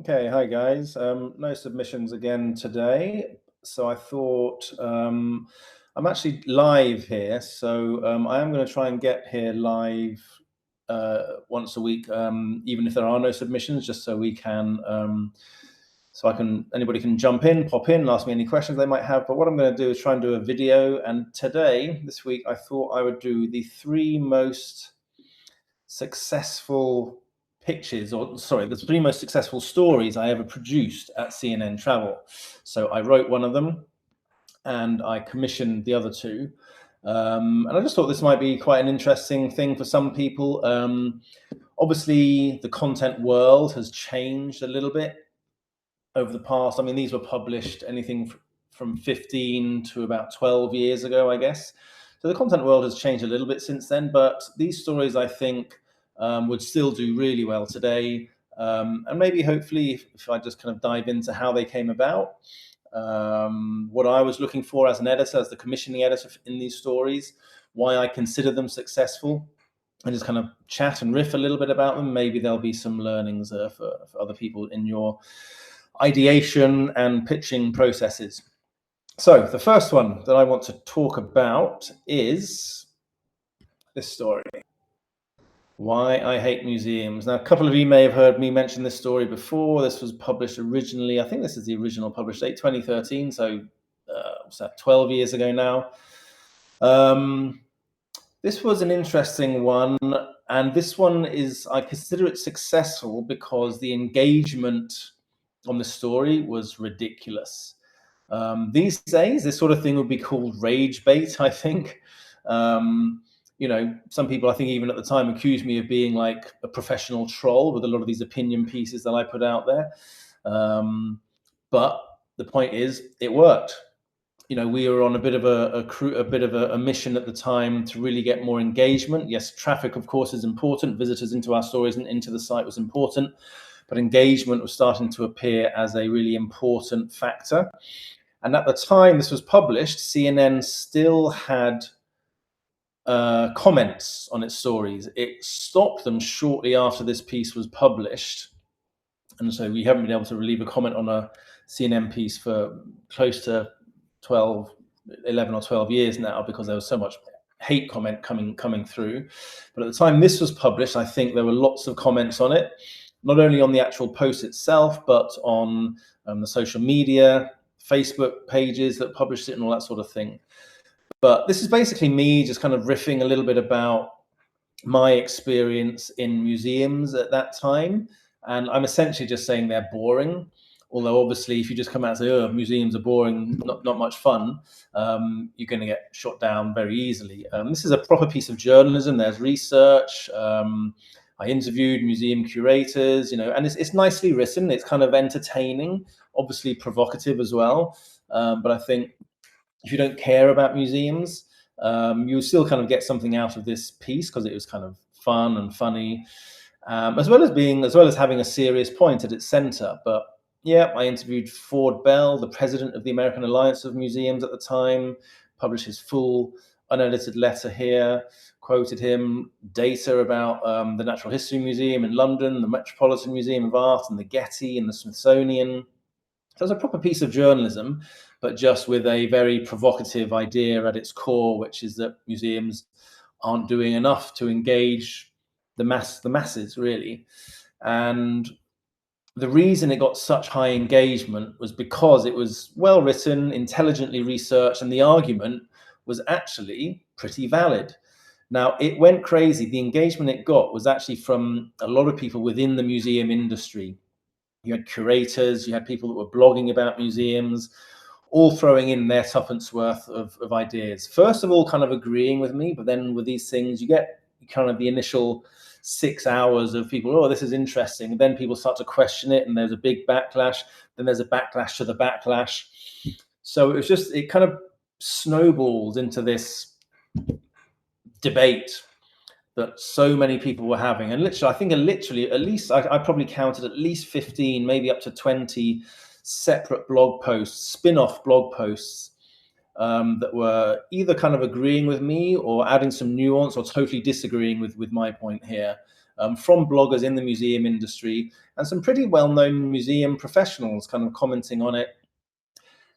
Okay, hi guys. No submissions again today. So I thought I'm actually live here. So I am going to try and get here live once a week, even if there are no submissions, just so we can, anybody can jump in, pop in, and ask me any questions they might have. But what I'm going to do is try and do a video. And today, this week, I thought I would do the three most successful the three most successful stories I ever produced at CNN Travel. So I wrote one of them and I commissioned the other two. And I just thought this might be quite an interesting thing for some people. Obviously, the content world has changed a little bit over the past. I mean, these were published anything from 15 to about 12 years ago, I guess. So the content world has changed a little bit since then, but these stories, I think, would still do really well today. And maybe hopefully if I just kind of dive into how they came about, what I was looking for as an editor, as the commissioning editor in these stories, why I consider them successful, and just kind of chat and riff a little bit about them. Maybe there'll be some learnings for other people in your ideation and pitching processes. So the first one that I want to talk about is this story. Why I Hate Museums. Now, a couple of you may have heard me mention this story before. This was published originally, I think this is the original published date, 2013, so what's that, 12 years ago now. This was an interesting one, and this one is, I consider it successful because the engagement on the story was ridiculous. These days, this sort of thing would be called rage bait, I think. Some people, I think, even at the time, accused me of being like a professional troll with a lot of these opinion pieces that I put out there. But the point is, it worked. We were on a bit of a mission at the time to really get more engagement. Yes, traffic, of course, is important. Visitors into our stories and into the site was important, but engagement was starting to appear as a really important factor. And at the time this was published, CNN still had comments on its stories. It stopped them shortly after this piece was published. And so we haven't been able to leave a comment on a CNN piece for close to 11 or 12 years now, because there was so much hate comment coming through. But at the time this was published, I think there were lots of comments on it, not only on the actual post itself, but on the social media, Facebook pages that published it and all that sort of thing. But this is basically me just kind of riffing a little bit about my experience in museums at that time. And I'm essentially just saying they're boring. Although obviously, if you just come out and say, "Oh, museums are boring, not much fun," you're going to get shot down very easily. This is a proper piece of journalism. There's research. I interviewed museum curators, and it's nicely written. It's kind of entertaining, obviously provocative as well. But I think if you don't care about museums, you'll still kind of get something out of this piece because it was kind of fun and funny, as well as having a serious point at its center. But yeah, I interviewed Ford Bell, the president of the American Alliance of Museums at the time, published his full unedited letter here, quoted him, data about the Natural History Museum in London, the Metropolitan Museum of Art, and the Getty and the Smithsonian. So it's a proper piece of journalism, but just with a very provocative idea at its core, which is that museums aren't doing enough to engage the masses, really. And the reason it got such high engagement was because it was well written, intelligently researched, and the argument was actually pretty valid. Now, it went crazy. The engagement it got was actually from a lot of people within the museum industry. You had curators, you had people that were blogging about museums, all throwing in their tuppence worth of ideas. First of all, kind of agreeing with me, but then with these things, you get kind of the initial 6 hours of people, "Oh, this is interesting." And then people start to question it, and there's a big backlash. Then there's a backlash to the backlash. So it kind of snowballed into this debate that so many people were having. And literally, at least I probably counted at least 15, maybe up to 20 separate blog posts, spin-off blog posts, that were either kind of agreeing with me or adding some nuance or totally disagreeing with my point here. from bloggers in the museum industry and some pretty well-known museum professionals kind of commenting on it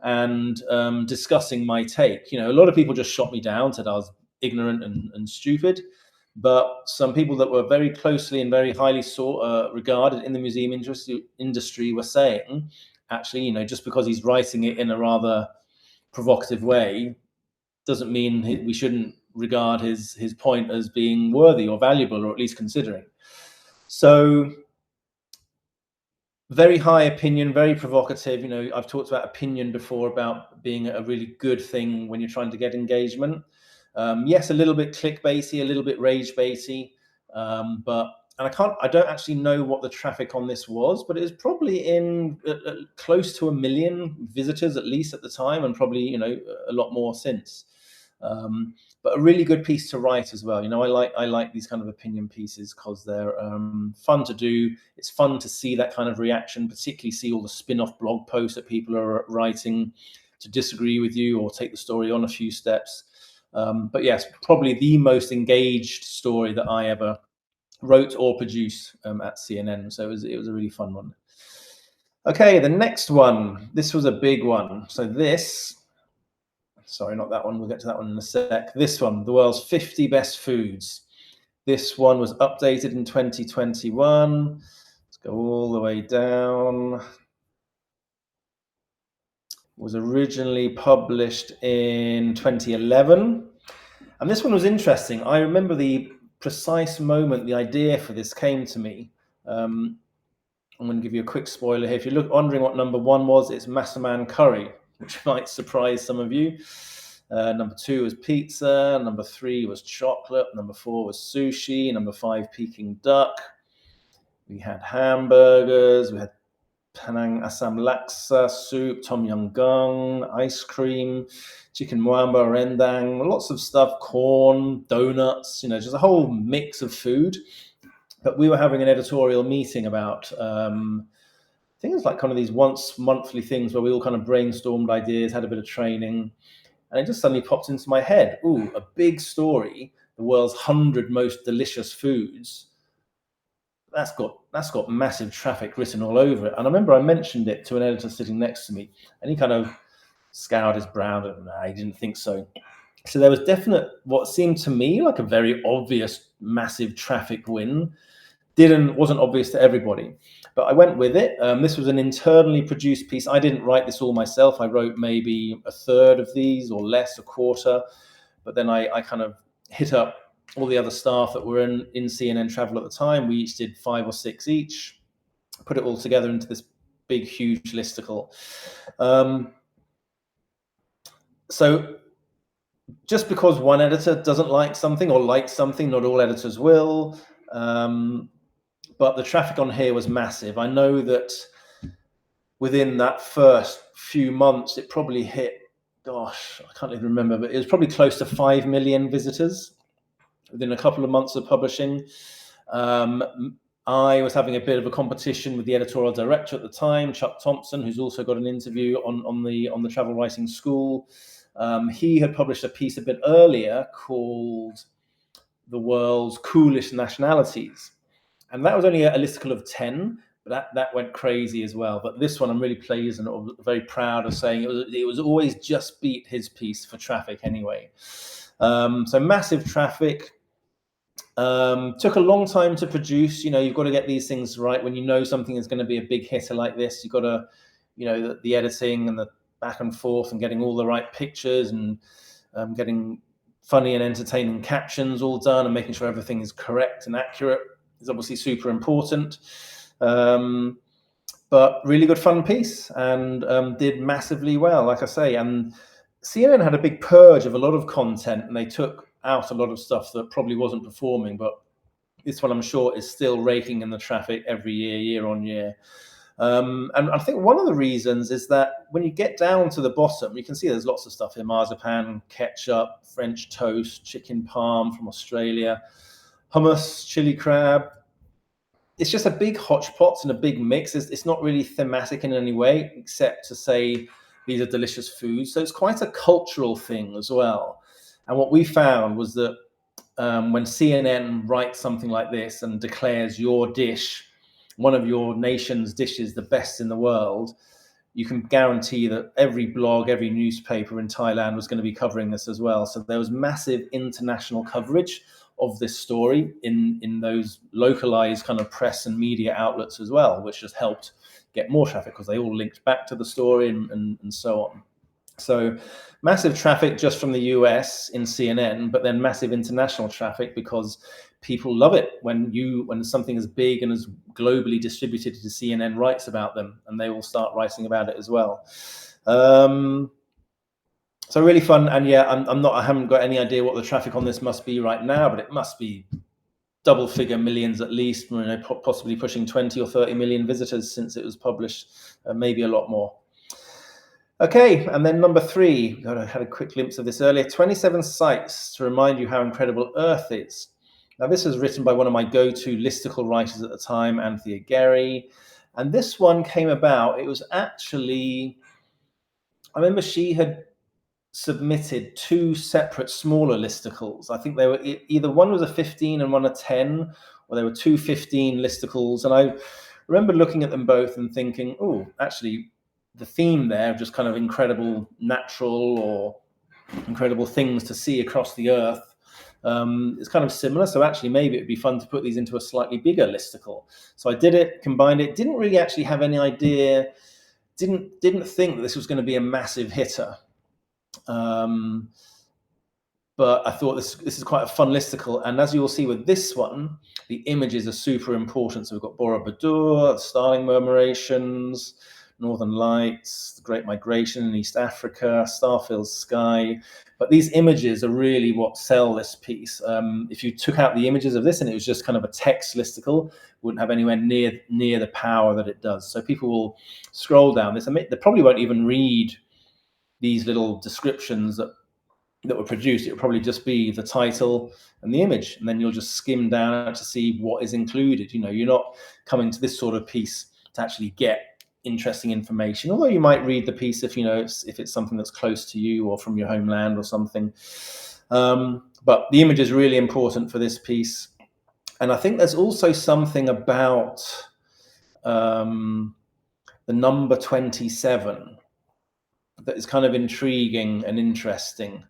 and discussing my take. A lot of people just shot me down, said I was ignorant and stupid. But some people that were very closely and very highly regarded in the museum industry were saying, actually, just because he's writing it in a rather provocative way doesn't mean we shouldn't regard his point as being worthy or valuable, or at least considering. So very high opinion, very provocative. I've talked about opinion before, about being a really good thing when you're trying to get engagement. Yes, a little bit clickbaity, a little bit rage baity, but I don't actually know what the traffic on this was, but it was probably in close to 1 million visitors at least at the time, and probably a lot more since. But a really good piece to write as well. I like these kind of opinion pieces because they're fun to do. It's fun to see that kind of reaction, particularly see all the spin-off blog posts that people are writing to disagree with you or take the story on a few steps. But yes, probably the most engaged story that I ever wrote or produced at CNN. So it was a really fun one. Okay, the next one. This was a big one. So sorry, not that one. We'll get to that one in a sec. This one, the world's 50 best foods. This one was updated in 2021. Let's go all the way down. Was originally published in 2011. And this one was interesting. I remember the precise moment the idea for this came to me. I'm going to give you a quick spoiler here. If you're wondering what number 1 was, it's Massaman curry, which might surprise some of you. Number 2 was pizza. Number 3 was chocolate. Number 4 was sushi. Number 5, Peking duck. We had hamburgers. We had Penang Assam laksa soup, tom yum goong, ice cream, chicken muamba, rendang, lots of stuff, corn, donuts, just a whole mix of food. But we were having an editorial meeting about, I think it was like kind of these once monthly things where we all kind of brainstormed ideas, had a bit of training, and it just suddenly popped into my head. Ooh, a big story, the world's 100 most delicious foods. That's got massive traffic written all over it. And I remember I mentioned it to an editor sitting next to me, and he kind of scoured his brow and he didn't think so. So there was what seemed to me like a very obvious, massive traffic win. Wasn't obvious to everybody, but I went with it. This was an internally produced piece. I didn't write this all myself. I wrote maybe a third of these or less, a quarter. But then I kind of hit up all the other staff that were in CNN Travel at the time. We each did 5 or 6 each, put it all together into this big, huge listicle. So just because one editor doesn't like something or likes something, not all editors will. But the traffic on here was massive. I know that within that first few months, it probably hit, I can't even remember, but it was probably close to 5 million visitors within a couple of months of publishing. I was having a bit of a competition with the editorial director at the time, Chuck Thompson, who's also got an interview on the Travel Writing School. He had published a piece a bit earlier called The World's Coolest Nationalities. And that was only a listicle of 10, but that went crazy as well. But this one I'm really pleased and very proud of saying it was always just beat his piece for traffic anyway. So massive traffic. Took a long time to produce. You've got to get these things right. When you know something is going to be a big hitter like this, you've got to, the editing and the back and forth and getting all the right pictures and getting funny and entertaining captions all done and making sure everything is correct and accurate is obviously super important. But really good fun piece and did massively well, like I say. And CNN had a big purge of a lot of content and they took out a lot of stuff that probably wasn't performing, but this one I'm sure is still raking in the traffic every year on year. And I think one of the reasons is that when you get down to the bottom, you can see there's lots of stuff here: marzipan, ketchup, French toast, chicken parm from Australia, hummus, chili crab. It's just a big hodgepodge and a big mix. It's not really thematic in any way, except to say these are delicious foods. So it's quite a cultural thing as well. And what we found was that when CNN writes something like this and declares your dish, one of your nation's dishes, the best in the world, you can guarantee that every blog, every newspaper in Thailand was going to be covering this as well. So there was massive international coverage of this story in those localized kind of press and media outlets as well, which just helped get more traffic because they all linked back to the story and so on. So massive traffic just from the US in CNN, but then massive international traffic because people love it when something is big and is globally distributed to CNN writes about them, and they will start writing about it as well. So really fun, and yeah, I haven't got any idea what the traffic on this must be right now, but it must be double figure millions at least, possibly pushing 20 or 30 million visitors since it was published, maybe a lot more. Okay, and then number 3, I had a quick glimpse of this earlier, 27 sites to remind you how incredible Earth is. Now, this was written by one of my go-to listicle writers at the time, Anthea Gary, and this one came about, it was actually, I remember she had submitted 2 separate smaller listicles. I think they were either one was a 15 and one a 10, or there were 2 15 listicles, and I remember looking at them both and thinking, oh, actually, the theme there of just kind of incredible natural or incredible things to see across the earth is kind of similar. So actually, maybe it'd be fun to put these into a slightly bigger listicle. So I did it, combined it, didn't really actually have any idea, didn't think that this was going to be a massive hitter. But I thought this is quite a fun listicle. And as you will see with this one, the images are super important. So we've got Bora Budor, starling murmurations, Northern Lights, the Great Migration in East Africa, star-filled sky. But these images are really what sell this piece. If you took out the images of this and it was just kind of a text listicle, it wouldn't have anywhere near the power that it does. So people will scroll down this. They probably won't even read these little descriptions that were produced. It will probably just be the title and the image, and then you'll just skim down to see what is included. You're not coming to this sort of piece to actually get interesting information, although you might read the piece if it's something that's close to you or from your homeland or something. But the image is really important for this piece. And I think there's also something about the number 27 that is kind of intriguing and interesting.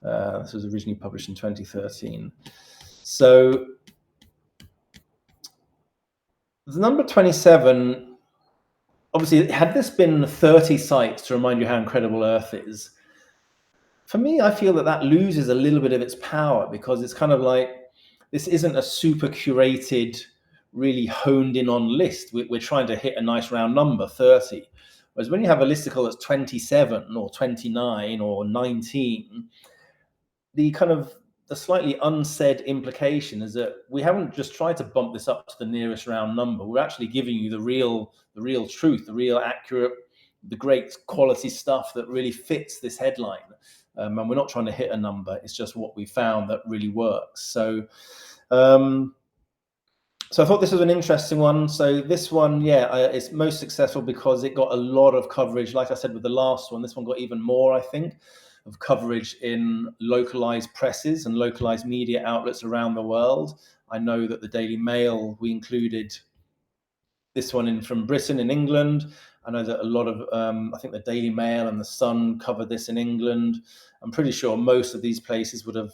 This was originally published in 2013. So the number 27, obviously, had this been 30 sites to remind you how incredible Earth is, for me, I feel that loses a little bit of its power, because it's kind of like, this isn't a super curated, really honed in on list. We're trying to hit a nice round number, 30. Whereas when you have a listicle that's 27 or 29 or 19, the slightly unsaid implication is that we haven't just tried to bump this up to the nearest round number. We're actually giving you the real truth, the real accurate, the great quality stuff that really fits this headline. And we're not trying to hit a number. It's just what we found that really works. So I thought this was an interesting one. So this one, it's most successful because it got a lot of coverage. Like I said with the last one, this one got even more, I think, of coverage in localized presses and localized media outlets around the world. I know that the Daily Mail, we included this one from Britain, in England. I know that a lot of, I think the Daily Mail and the Sun covered this in England. I'm pretty sure most of these places would have,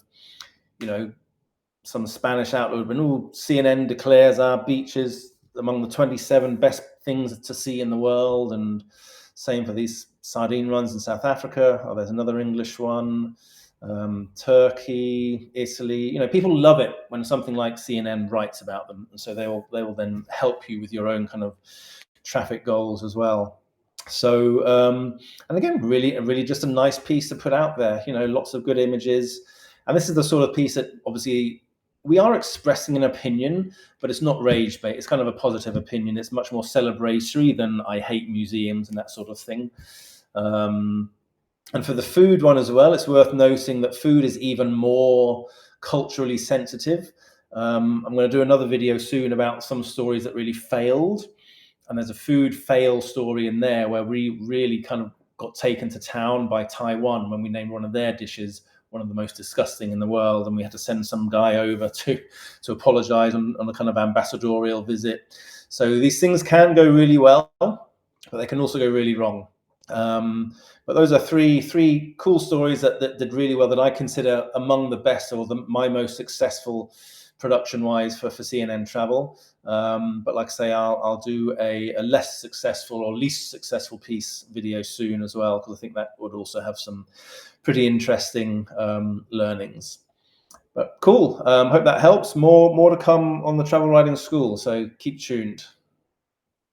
some Spanish outlet would have been, CNN declares our beaches among the 27 best things to see in the world. And same for these sardine runs in South Africa. There's another English one. Turkey, Italy. People love it when something like CNN writes about them, and so they will then help you with your own kind of traffic goals as well. So and again, really just a nice piece to put out there. Lots of good images, and this is the sort of piece that obviously we are expressing an opinion, but it's not rage bait. It's kind of a positive opinion. It's much more celebratory than I hate museums and that sort of thing. And for the food one as well, it's worth noting that food is even more culturally sensitive. I'm going to do another video soon about some stories that really failed. And there's a food fail story in there where we really kind of got taken to town by Taiwan when we named one of their dishes one of the most disgusting in the world, and we had to send some guy over to apologize on a kind of ambassadorial visit. So these things can go really well, but they can also go really wrong. But those are three cool stories that did really well, that I consider among the best, or my most successful production-wise for CNN Travel. But like I say, I'll do a less successful or least successful piece video soon as well, because I think that would also have some pretty interesting learnings. But cool. Hope that helps. More to come on the Travel Writing School, so keep tuned.